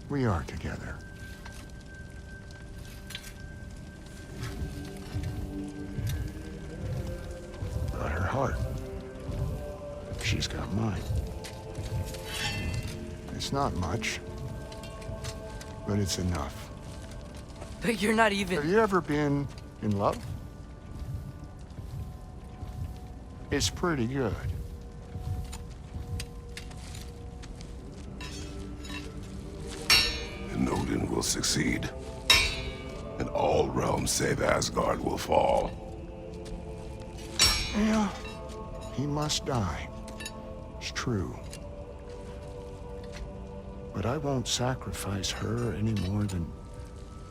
We are together. Got her heart. She's got mine. It's not much, but it's enough. But you're not even... Have you ever been in love? It's pretty good. And Odin will succeed. And all realms save Asgard will fall. Yeah, he must die. It's true. But I won't sacrifice her any more than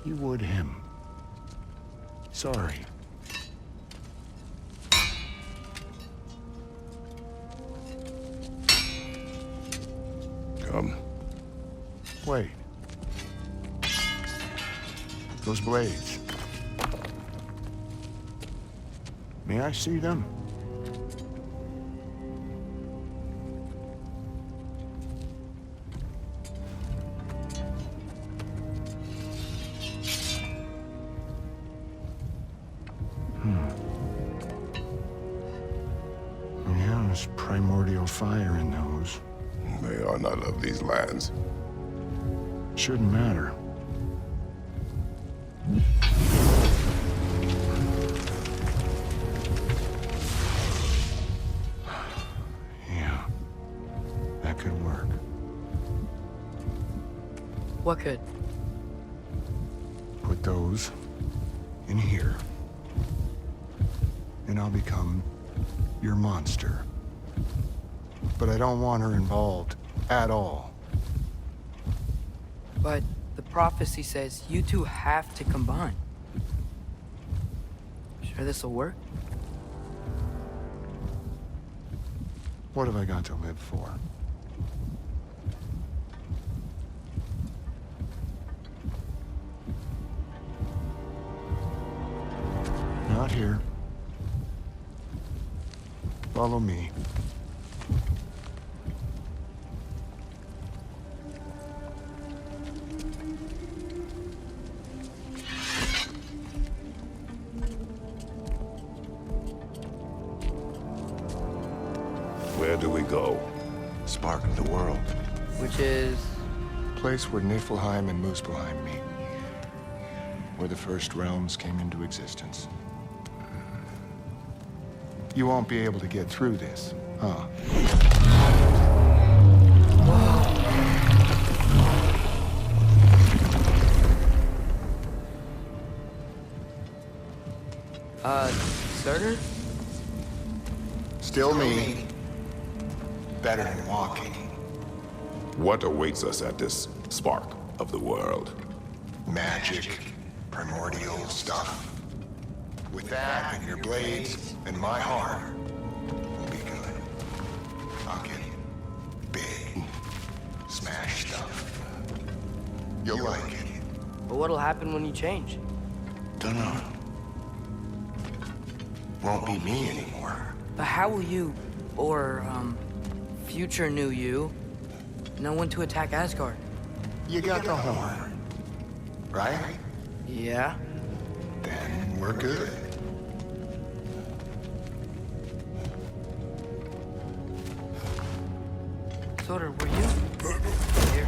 you would him. Sorry. Come. Wait. Those blades. May I see them? Yeah, there's primordial fire in those. They are not of these lands. Shouldn't matter. Yeah, that could work. What could? Put those in here. And I'll become your monster. But I don't want her involved at all. But the prophecy says you two have to combine. Sure this'll work? What have I got to live for? Not here. Follow me. Where do we go? Spark of the world. Which is... Place where Niflheim and Muspelheim meet. Where the first realms came into existence. You won't be able to get through this, huh? Surtur? Still me. Better than walking. What awaits us at this spark of the world? Magic, primordial stuff. With that and your blades and my heart, we'll be good. I'll get big. Smash stuff. You'll like it. But what'll happen when you change? Dunno. Won't be me anymore. But how will you, or, future new you, know when to attack Asgard? You got the horn, right? Yeah? Then we're good. Surtur, were you here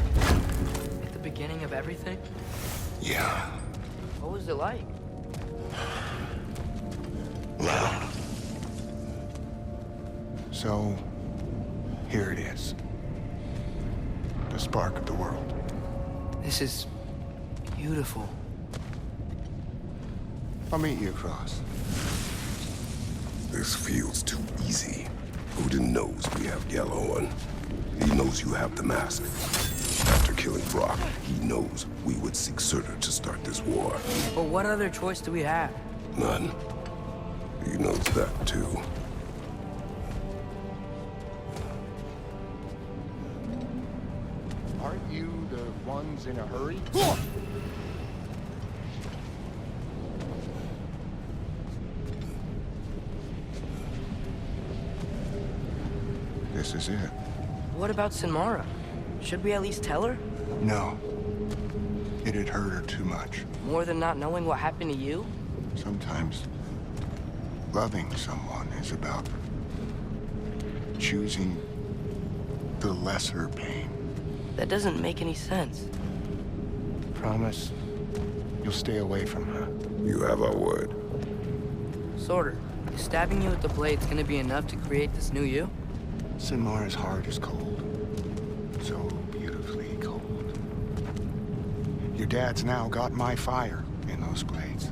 at the beginning of everything? Yeah. What was it like? Well. So, here it is. The spark of the world. This is beautiful. I'll meet you across. This feels too easy. Odin knows we have Yellowhorn. He knows you have the mask. After killing Brock, he knows we would seek Surtur to start this war. But what other choice do we have? None. He knows that too. Aren't you the ones in a hurry? This is it. What about Sinmara? Should we at least tell her? No. It had hurt her too much. More than not knowing what happened to you? Sometimes loving someone is about choosing the lesser pain. That doesn't make any sense. Promise you'll stay away from her. You have our word. Sorter, is stabbing you with the blade's gonna be enough to create this new you? Sinmar's heart is cold. So beautifully cold. Your dad's now got my fire in those blades.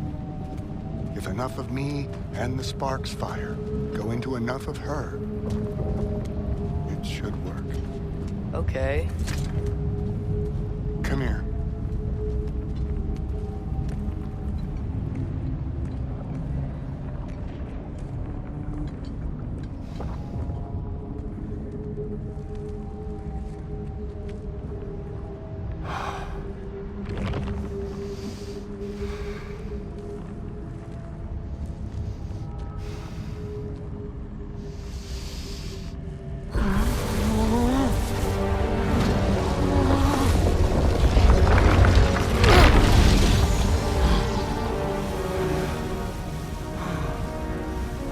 If enough of me and the spark's fire go into enough of her, it should work. Okay. Come here.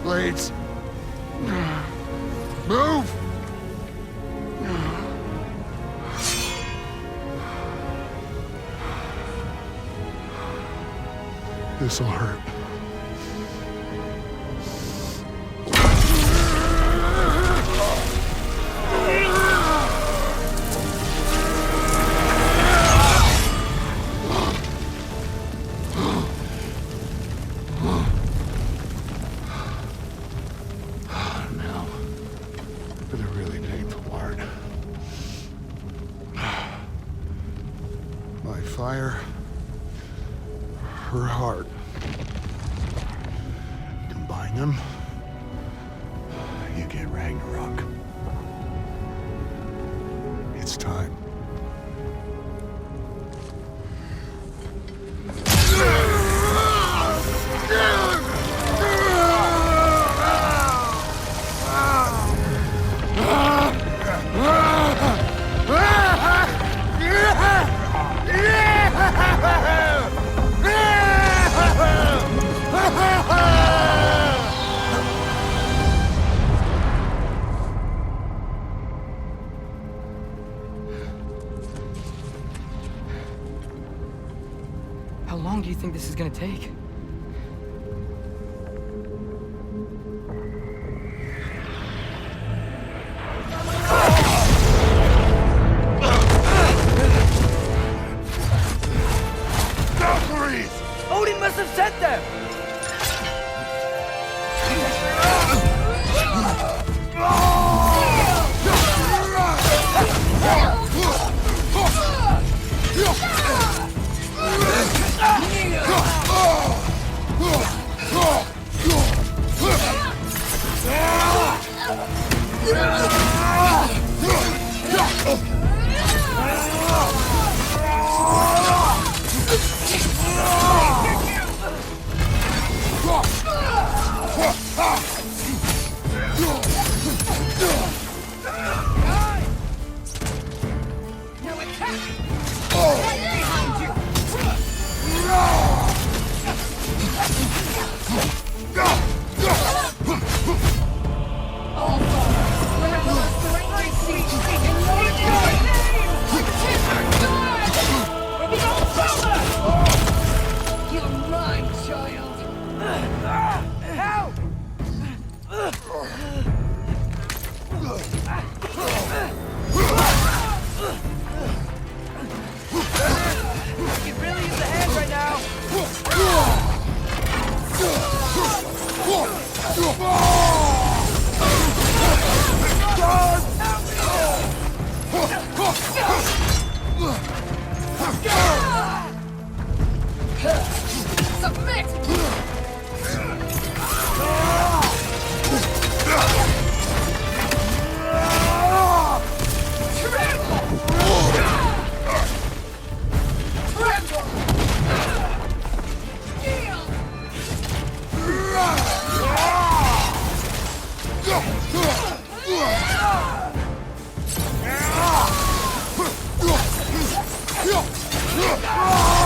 Blades. Move! This'll hurt. Now, for the really painful part. My fire, her heart. Combine them, you get Ragnarok. It's time. How long do you think this is gonna take? Odin must have sent them! Ah!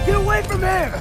Get away from him!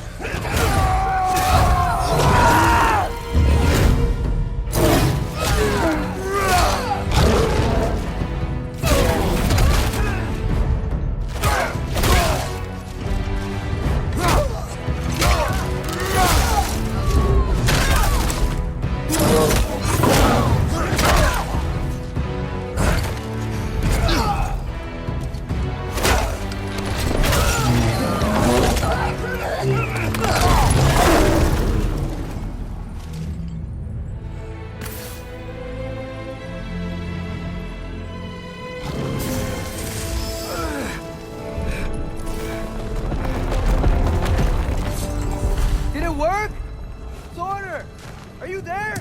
Did it work? Sorter! Are you there?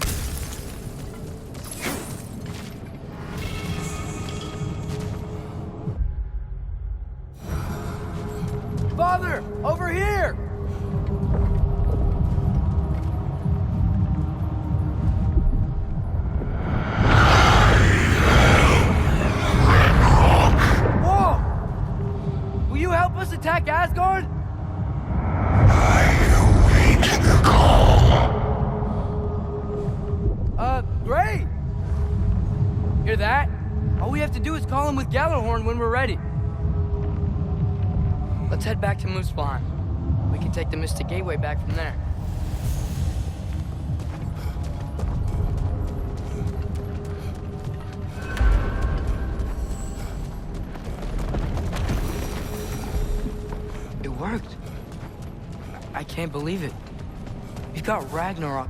Father! Over here! Whoa! Will you help us attack Asgard? Great! Hear that? All we have to do is call him with Gjallarhorn when we're ready. Let's head back to Muspelheim. We can take the Mystic Gateway back from there. It worked. I can't believe it. We got Ragnarok.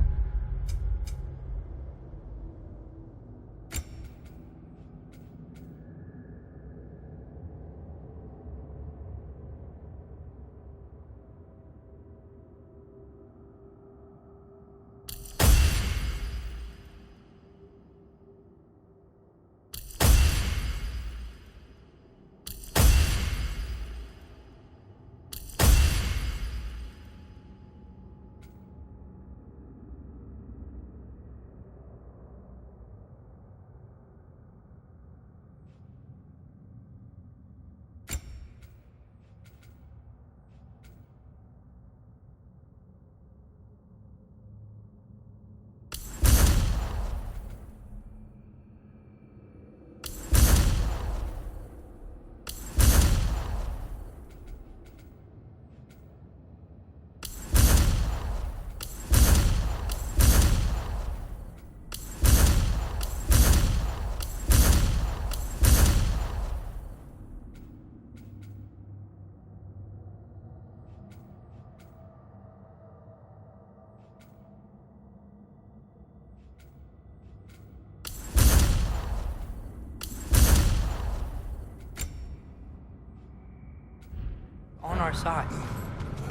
On our side.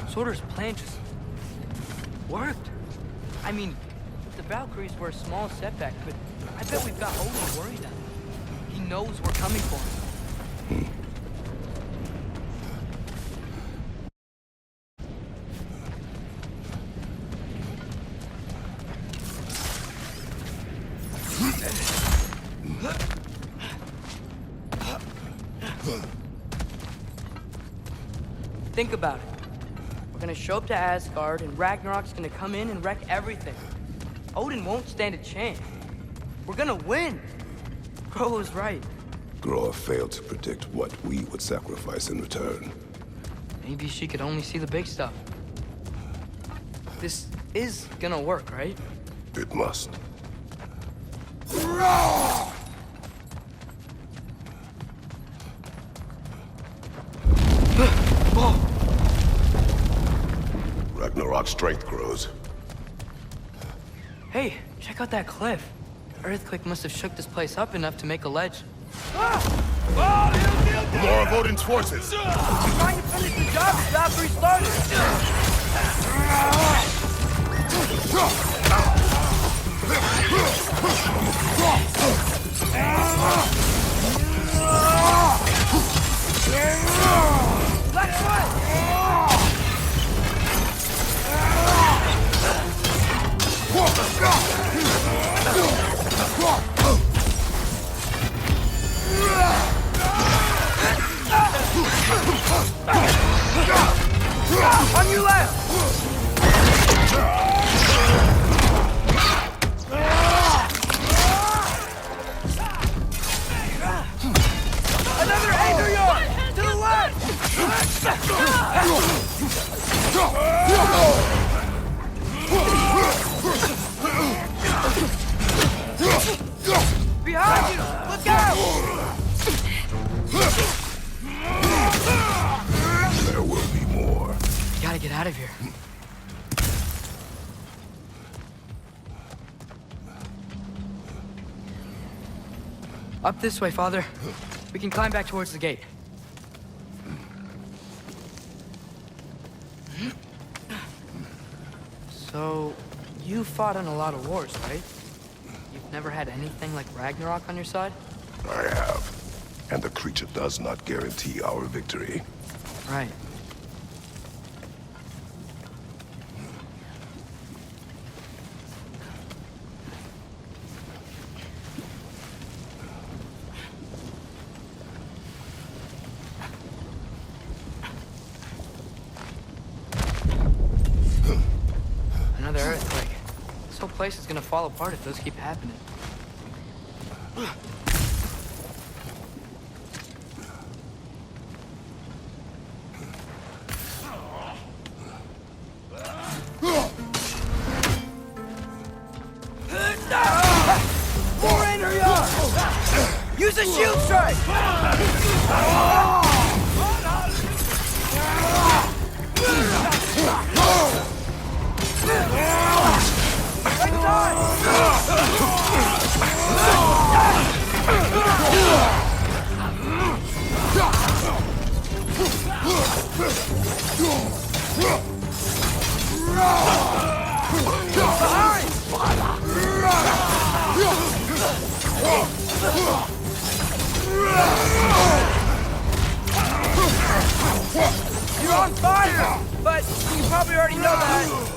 Sorter's plan just worked. I mean, the Valkyries were a small setback, but I bet we've got Odin worried now. He knows we're coming for him. Think about it. We're gonna show up to Asgard, and Ragnarok's gonna come in and wreck everything. Odin won't stand a chance. We're gonna win. Groa was right. Groa failed to predict what we would sacrifice in return. Maybe she could only see the big stuff. This is gonna work, right? It must. Ragnarok's strength grows. Hey, check out that cliff. The earthquake must have shook this place up enough to make a ledge. More of Odin's forces! Trying to finish the job after he started. Let's on your left! Another anchor yard! To the left! Behind you! Look out! There will be more. Gotta get out of here. Up this way, Father. We can climb back towards the gate. So, you fought in a lot of wars, right? You've never had anything like Ragnarok on your side? I have. And the creature does not guarantee our victory. Right. Another earthquake. This whole place is gonna fall apart if those keep happening. Use a shield strike! You're on fire! But you probably already know that.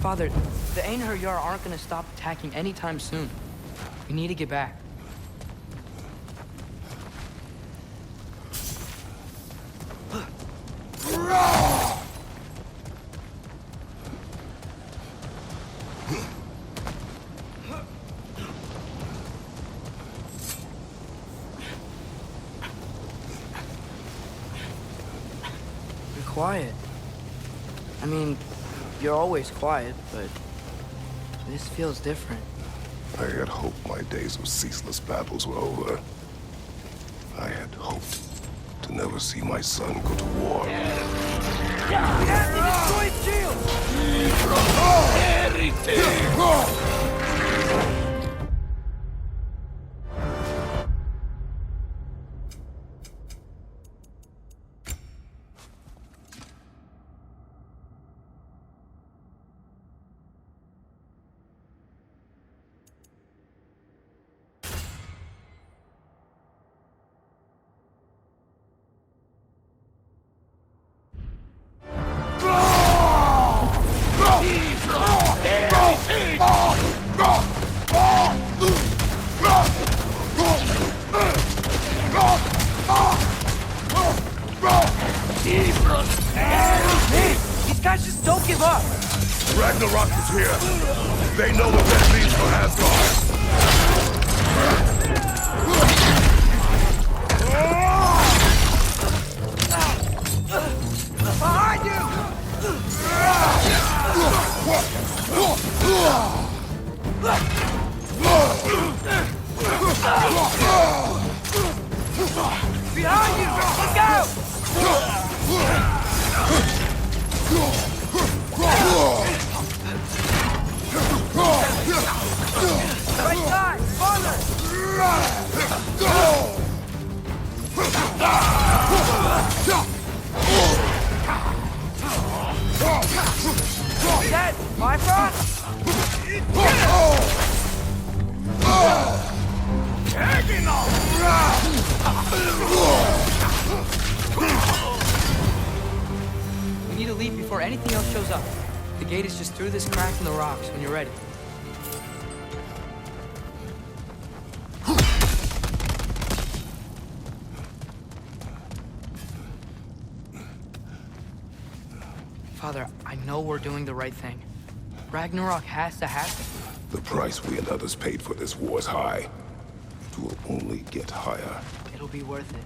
Father, the Einherjar aren't gonna stop attacking anytime soon. We need to get back. Be quiet. I mean, you're always quiet, but this feels different. I had hoped my days of ceaseless battles were over. I had hoped to never see my son go to war. We have to destroy his shield! Just don't give up! Ragnarok is here. They know what that means for Asgard. Behind you! Behind you! Look out! Right side! Farther! Dead! My front! Tagging We need to leave before anything else shows up. The gate is just through this crack in the rocks when you're ready. Father, I know we're doing the right thing. Ragnarok has to happen. The price we and others paid for this war is high. It will only get higher. It'll be worth it.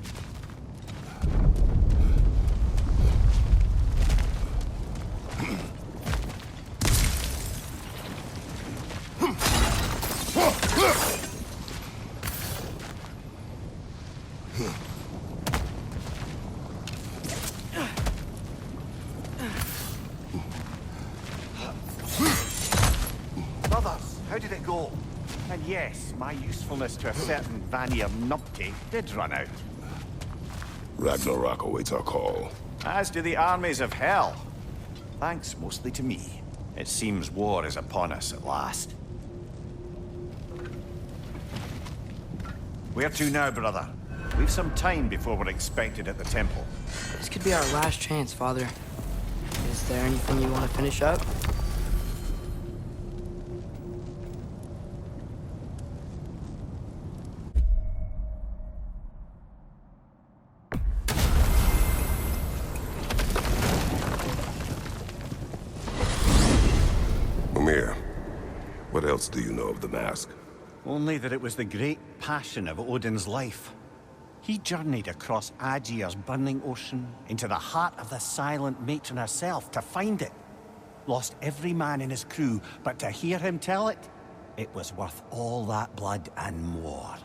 Brothers, how did it go? And yes, my usefulness to a certain Vanir numpty did run out. Ragnarok awaits our call. As do the armies of hell. Thanks mostly to me. It seems war is upon us at last. Where to now, brother? We've some time before we're expected at the temple. This could be our last chance, Father. Is there anything you want to finish up? Mimir, what else do you know of the mask? Only that it was the great passion of Odin's life. He journeyed across Aegir's burning ocean into the heart of the silent matron herself to find it. Lost every man in his crew, but to hear him tell it, it was worth all that blood and more.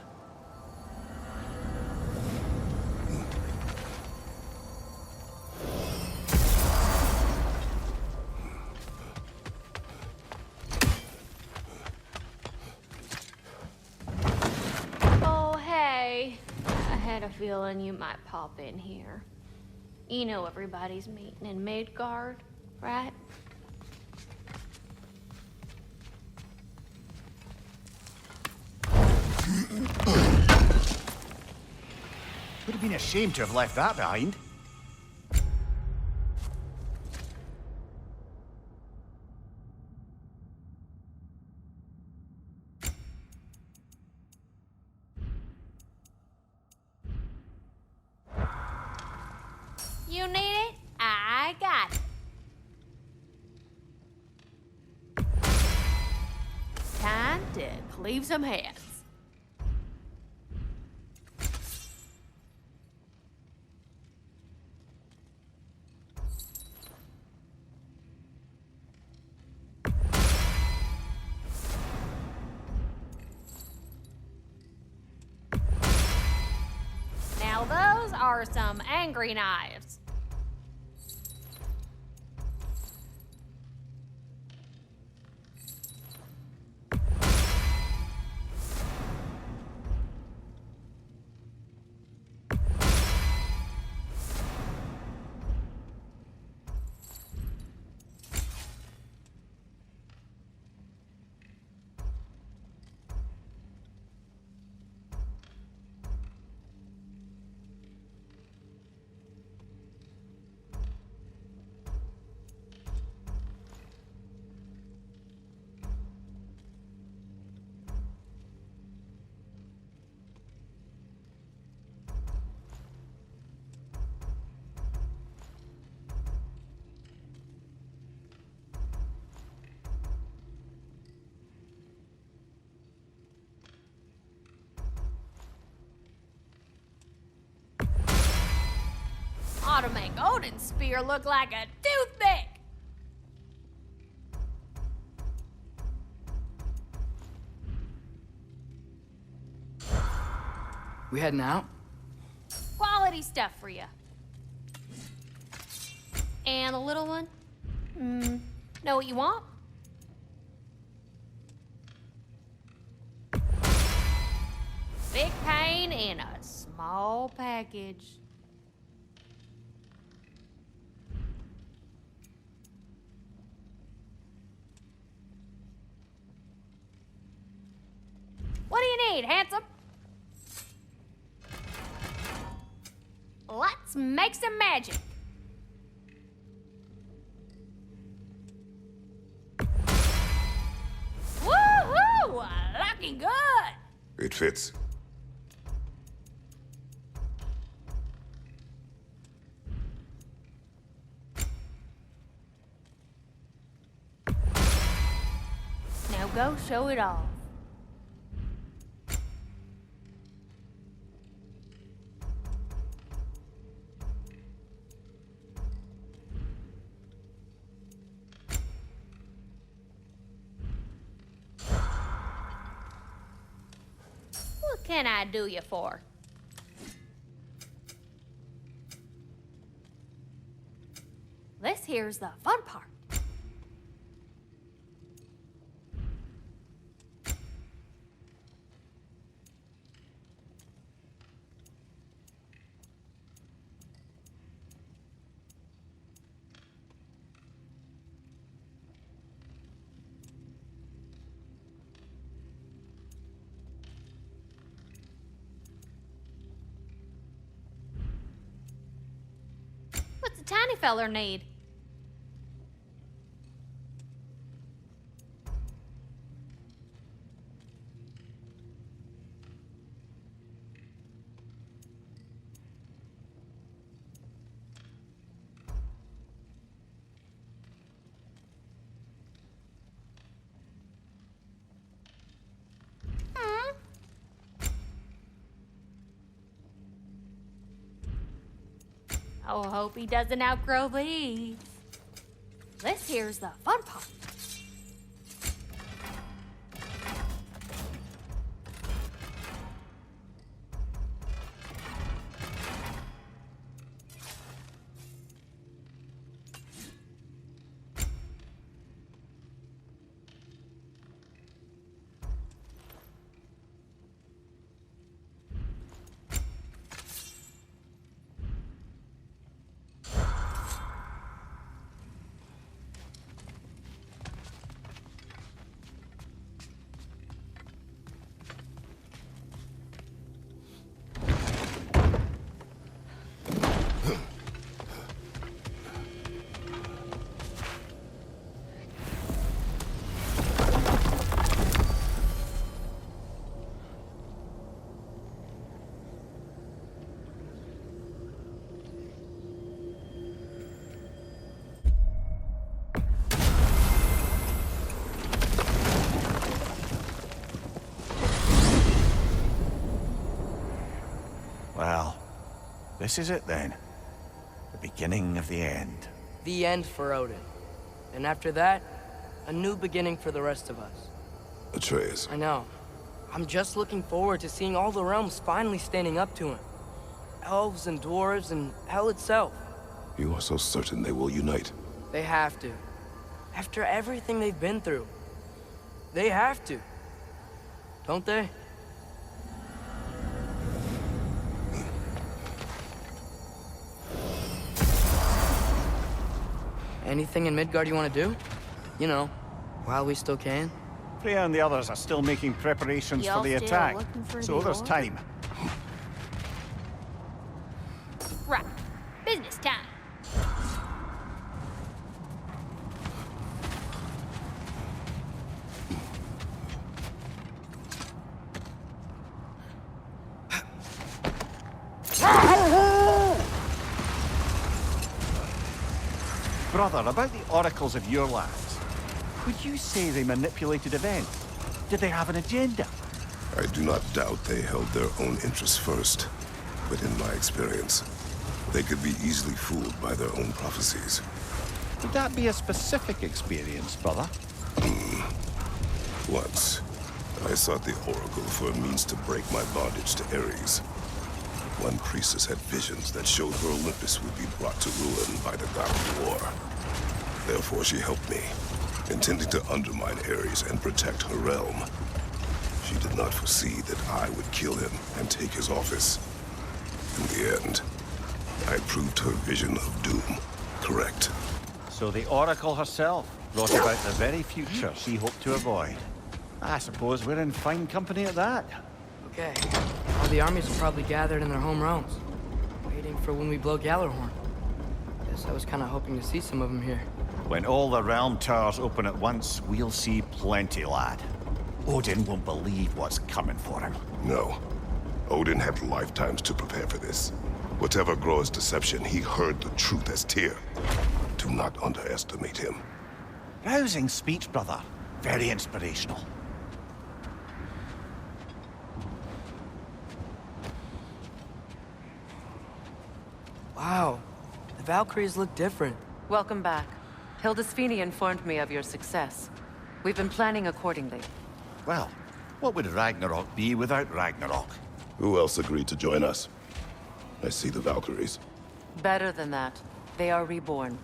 Oh, hey. I had a feeling you might pop in here. You know everybody's meeting in Midgard, right? Would have been a shame to have left that behind. You need it? I got it. Time to cleave some heads. Now those are some angry knives. Odin's spear look like a toothpick? We heading out? Quality stuff for you. And a little one? Know what you want? Big pain in a small package. What do you need, handsome? Let's make some magic. Woohoo! Looking good. It fits. Now go show it off. What can I do you for? This here's the fun part. What's a tiny feller need? Oh, hope he doesn't outgrow these. This here's the fun part. Well, this is it then. The beginning of the end. The end for Odin. And after that, a new beginning for the rest of us. Atreus, I know. I'm just looking forward to seeing all the realms finally standing up to him. Elves and dwarves and hell itself. you are so certain they will unite. They have to. After everything they've been through. They have to. Don't they? Anything in Midgard you want to do? You know, while we still can. Freya and the others are still making preparations for Y'all the still attack, looking for so the there's orc? time. Right. Business time. Brother, about the oracles of your lands, would you say they manipulated events? Did they have an agenda? I do not doubt they held their own interests first. But in my experience, They could be easily fooled by their own prophecies. Would that be a specific experience, brother? Once, I sought the Oracle for a means to break my bondage to Ares. One priestess had visions that showed her Olympus would be brought to ruin by the god of war. Therefore, she helped me, intending to undermine Ares and protect her realm. She did not foresee that I would kill him and take his office. In the end, I proved her vision of doom correct. So the Oracle herself brought about the very future she hoped to avoid. I suppose we're in fine company at that. Okay. All the armies are probably gathered in their home realms, waiting for when we blow Gallarhorn. Guess I was kind of hoping to see some of them here. When all the realm towers open at once, we'll see plenty, lad. Odin won't believe what's coming for him. No. Odin had lifetimes to prepare for this. Whatever Groa's deception, he heard the truth as Tyr. Do not underestimate him. Rousing speech, brother. Very inspirational. Wow. The Valkyries look different. Welcome back. Hildisfini informed me of your success. We've been planning accordingly. Well, what would Ragnarok be without Ragnarok? Who else agreed to join us? I see the Valkyries. Better than that. They are reborn.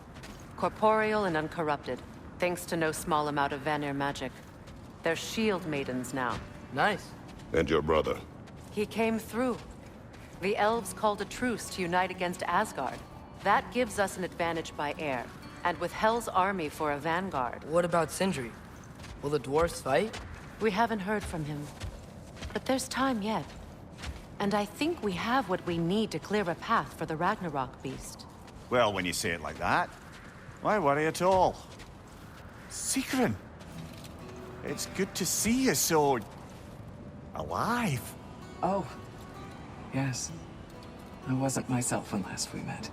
Corporeal and uncorrupted, thanks to no small amount of Vanir magic. They're shield maidens now. Nice. And your brother? He came through. The elves called a truce to unite against Asgard. That gives us an advantage by air. And with Hell's army for a vanguard. What about Sindri? Will the dwarves fight? We haven't heard from him. But there's time yet. And I think we have what we need to clear a path for the Ragnarok beast. Well, when you say it like that, why worry at all? Sigrun! It's good to see you so... alive. Oh, yes. I wasn't myself when last we met.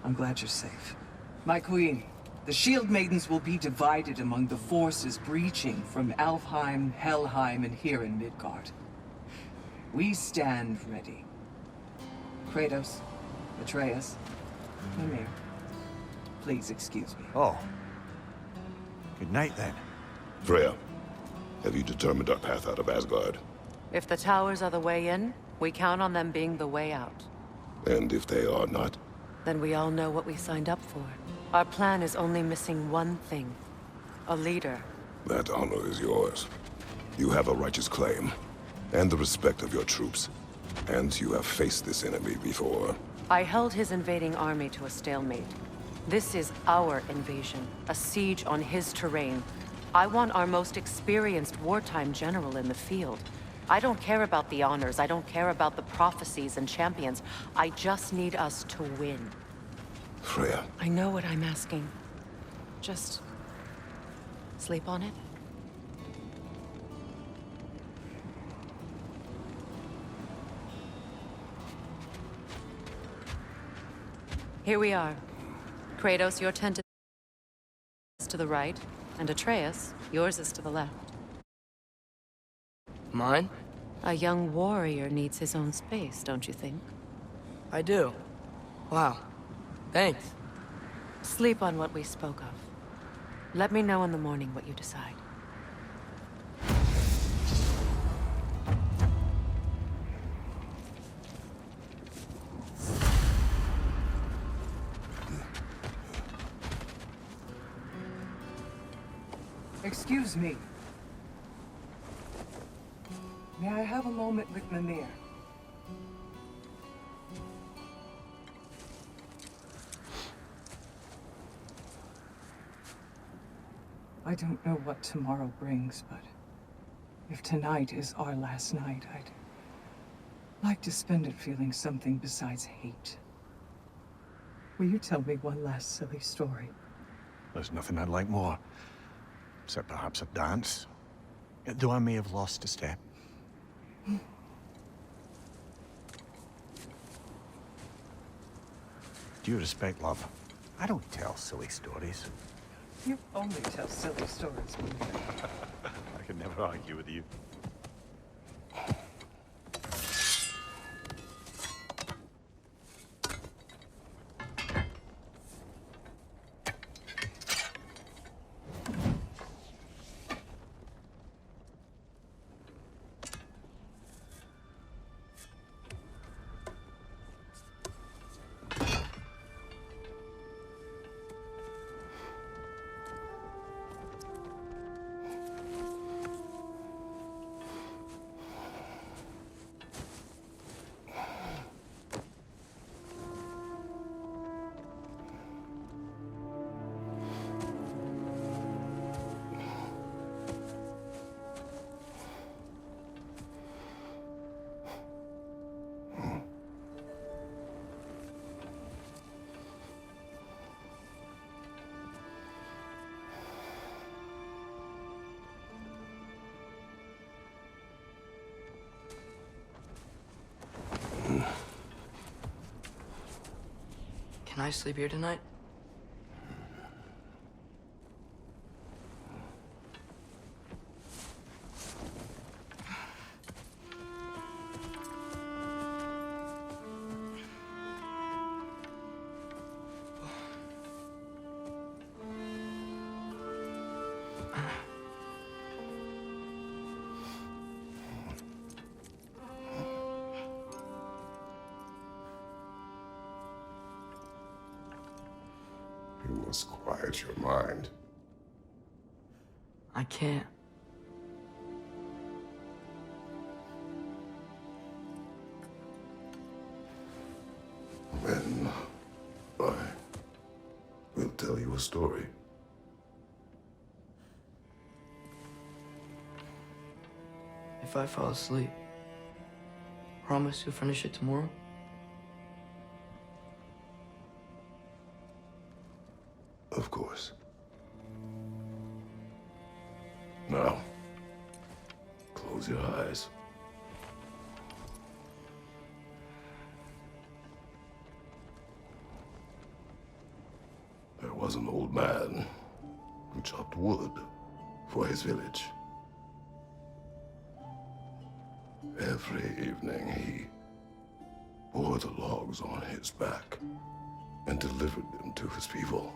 I'm glad you're safe. My queen, the Shield Maidens will be divided among the forces breaching from Alfheim, Helheim, and here in Midgard. We stand ready. Kratos, Atreus, Mimir, please excuse me. Oh. Good night, then. Freya, have you determined our path out of Asgard? If the towers are the way in, we count on them being the way out. And if they are not? Then we all know what we signed up for. Our plan is only missing one thing. A leader. That honor is yours. You have a righteous claim, and the respect of your troops. And you have faced this enemy before. I held his invading army to a stalemate. This is our invasion, a siege on his terrain. I want our most experienced wartime general in the field. I don't care about the honors, I don't care about the prophecies and champions. I just need us to win. Freya. I know what I'm asking. Just... sleep on it? Here we are. Kratos, your tent is to the right, and Atreus, yours is to the left. Mine? A young warrior needs his own space, don't you think? I do. Wow. Thanks. Sleep on what we spoke of. Let me know in the morning what you decide. Excuse me. May I have a moment with Mimir? I don't know what tomorrow brings, but if tonight is our last night, I'd like to spend it feeling something besides hate. Will you tell me one last silly story? There's nothing I'd like more. Except perhaps a dance. Though I may have lost a step. Due respect, love, I don't tell silly stories. You only tell silly stories, Mimir. I can never argue with you. I sleep here tonight? You must quiet your mind. I can't. Then I will tell you a story. If I fall asleep, promise you'll finish it tomorrow? Of course. Now, close your eyes. There was an old man who chopped wood for his village. Every evening he bore the logs on his back and delivered them to his people.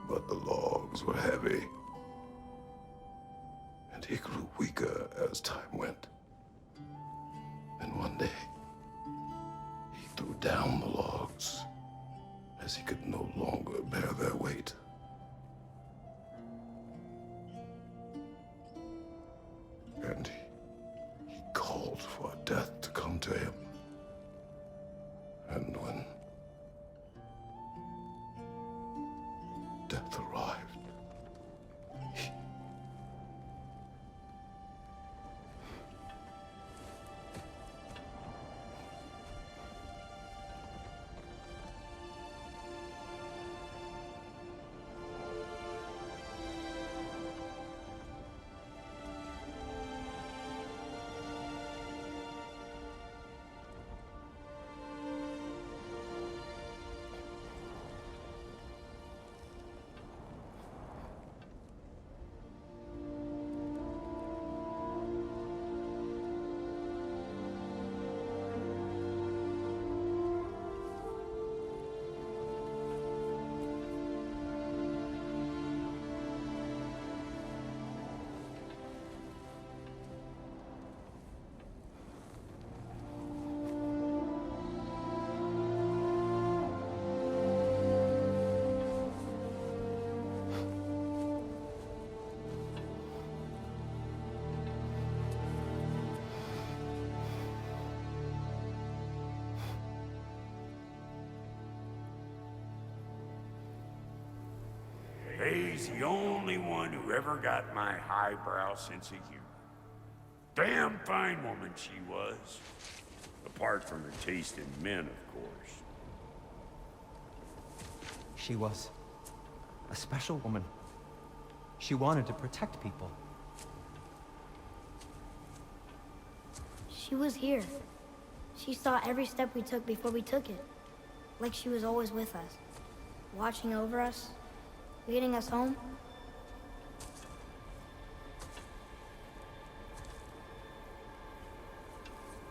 But the logs were heavy, and he grew weaker as time went. And one day, he threw down the logs as he could no longer bear their weight. And he called for death to come to him. And when death arrived, He's the only one who ever got my highbrow sense of humor. Damn fine woman she was. Apart from her taste in men, of course. She was a special woman. She wanted to protect people. She was here. She saw every step we took before we took it. Like she was always with us. Watching over us. Leading us home.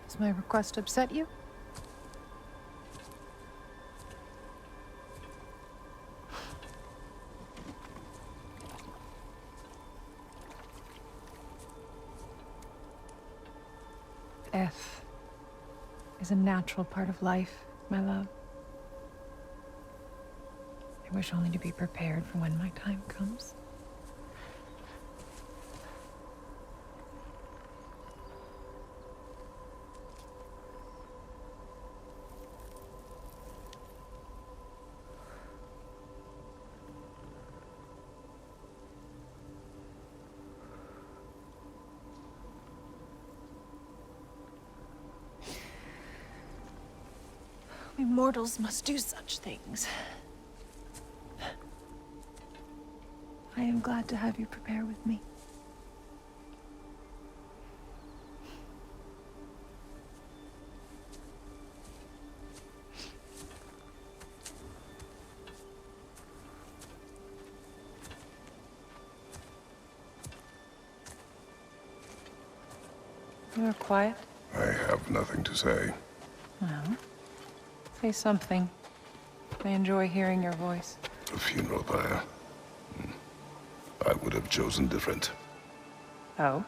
Does my request upset you? Death is a natural part of life, my love. I wish only to be prepared for when my time comes. We mortals must do such things. I am glad to have you prepare with me. You're quiet. I have nothing to say. Well, say something. I enjoy hearing your voice. A funeral pyre. I would have chosen different. Oh?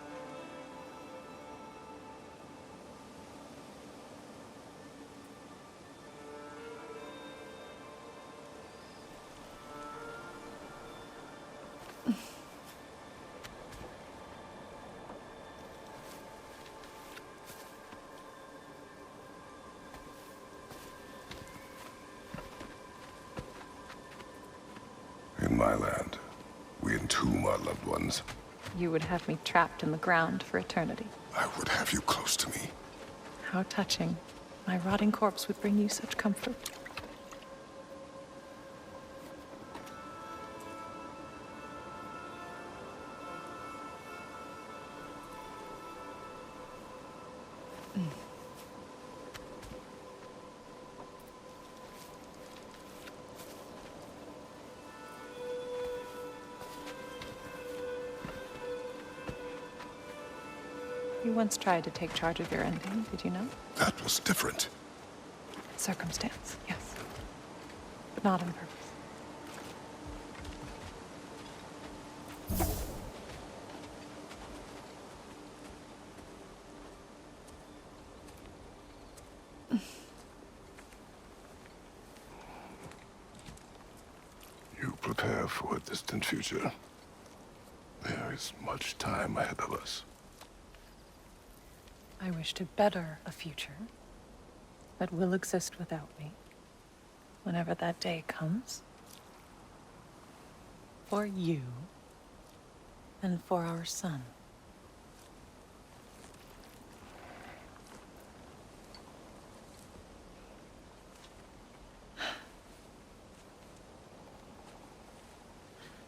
In my land, we entomb our loved ones. You would have me trapped in the ground for eternity. I would have you close to me. How touching. My rotting corpse would bring you such comfort. You once tried to take charge of your ending, did you know? That was different. Circumstance, yes. But not on purpose. You prepare for a distant future. There is much time ahead of us. I wish to better a future that will exist without me, whenever that day comes. For you, and for our son.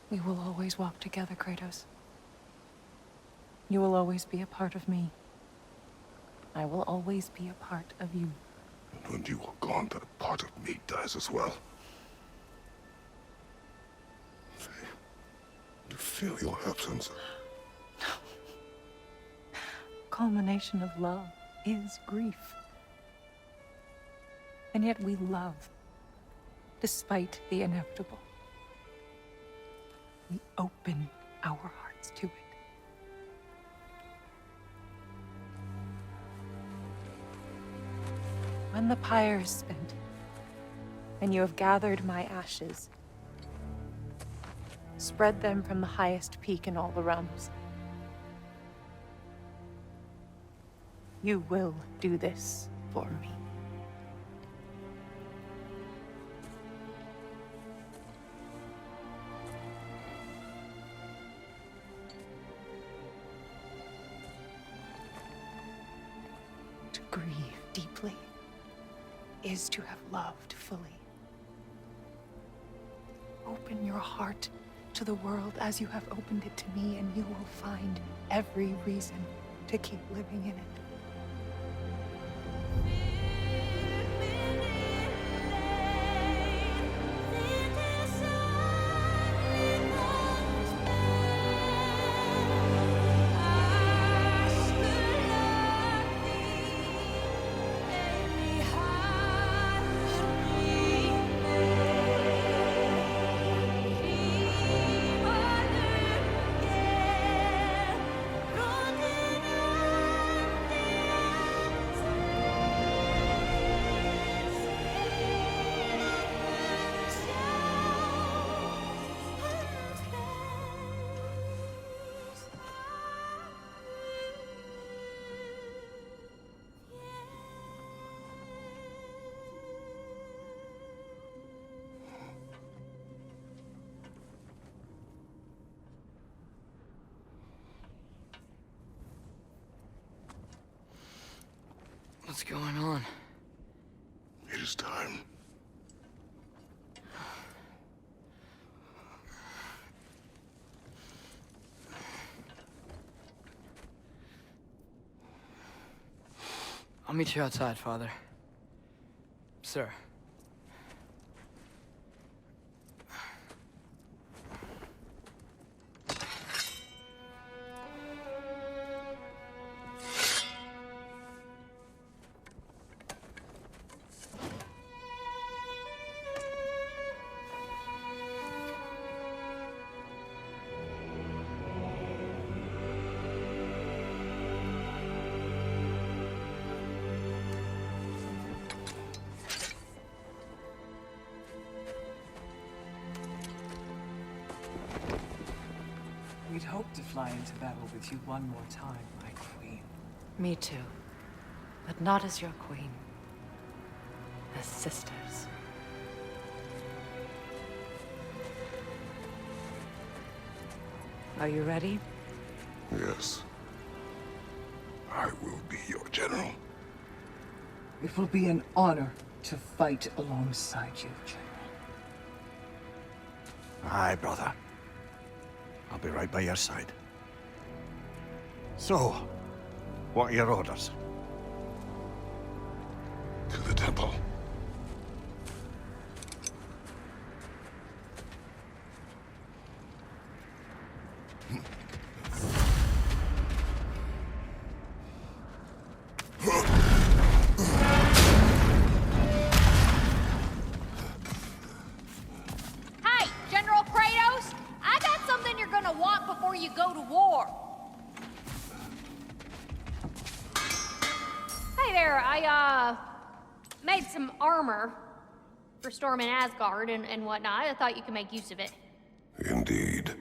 We will always walk together, Kratos. You will always be a part of me. I will always be a part of you. And when you are gone, that part of me dies as well. I feel your absence. Culmination of love is grief. And yet we love, despite the inevitable. We open our hearts to it. When the pyre is spent, and you have gathered my ashes, spread them from the highest peak in all the realms. You will do this for me. To grieve deeply is to have loved fully. Open your heart to the world as you have opened it to me, and you will find every reason to keep living in it. What's going on? It is time. I'll meet you outside, Father. Sir. I'd hoped to fly into battle with you one more time, my queen. Me too. But not as your queen. As sisters. Are you ready? Yes. I will be your general. It will be an honor to fight alongside you, General. Aye, brother. I'll be right by your side. So, what are your orders? To the temple. Hey, General Kratos! I got something you're gonna want before you go to war. Hey there, I made some armor for storming Asgard and whatnot. I thought you could make use of it. Indeed.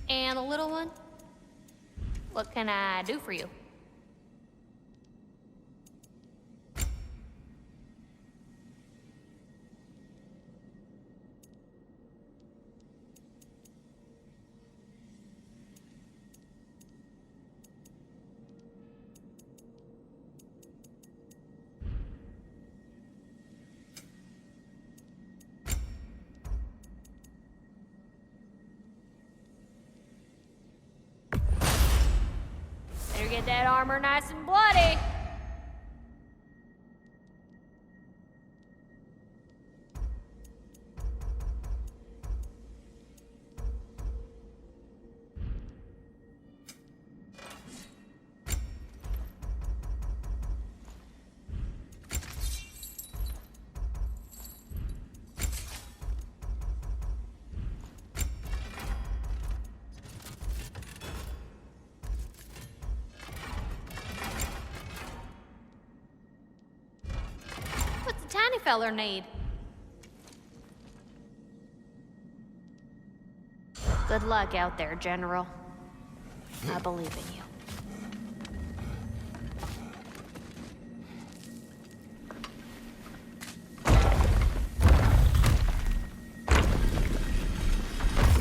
And the little one? What can I do for you? Better get that armor nice and bloody. What's the tiny feller need? Good luck out there, General. I believe in you.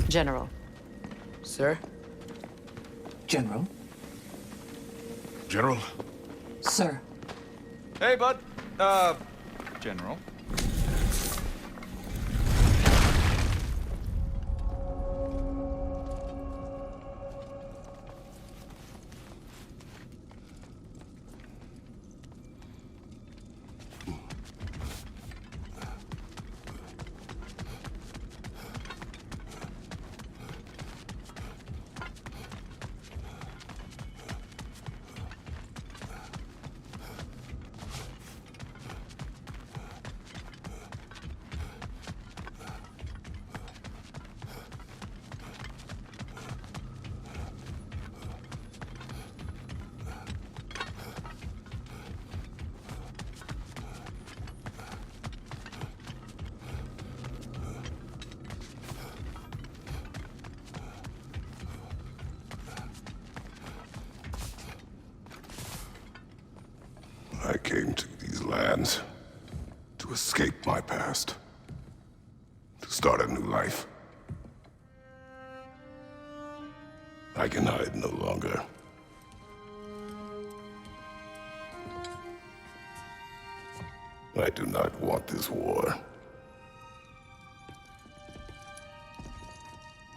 General. Sir? General? General? Sir. Hey, bud. General. I came to these lands to escape my past, to start a new life. I can hide no longer. I do not want this war.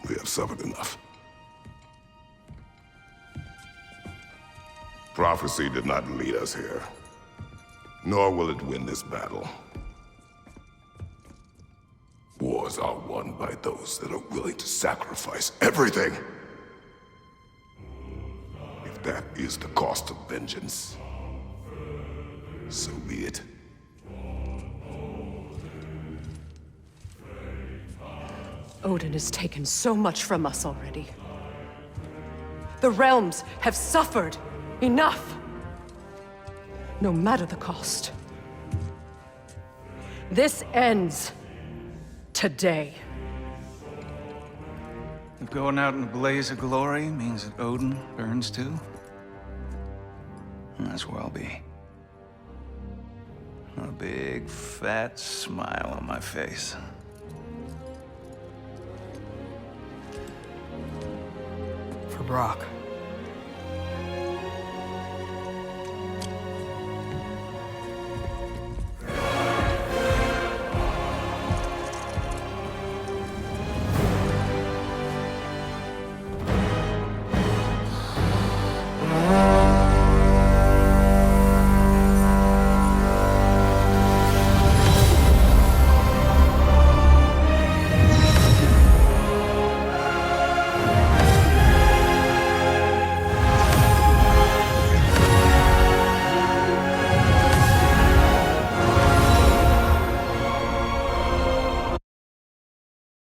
We have suffered enough. Prophecy did not lead us here, nor will it win this battle. Wars are won by those that are willing to sacrifice everything. If that is the cost of vengeance, so be it. Odin has taken so much from us already. The realms have suffered enough. No matter the cost. This ends today. If going out in a blaze of glory means that Odin burns too, that's where I'll be. A big, fat smile on my face. For Brock.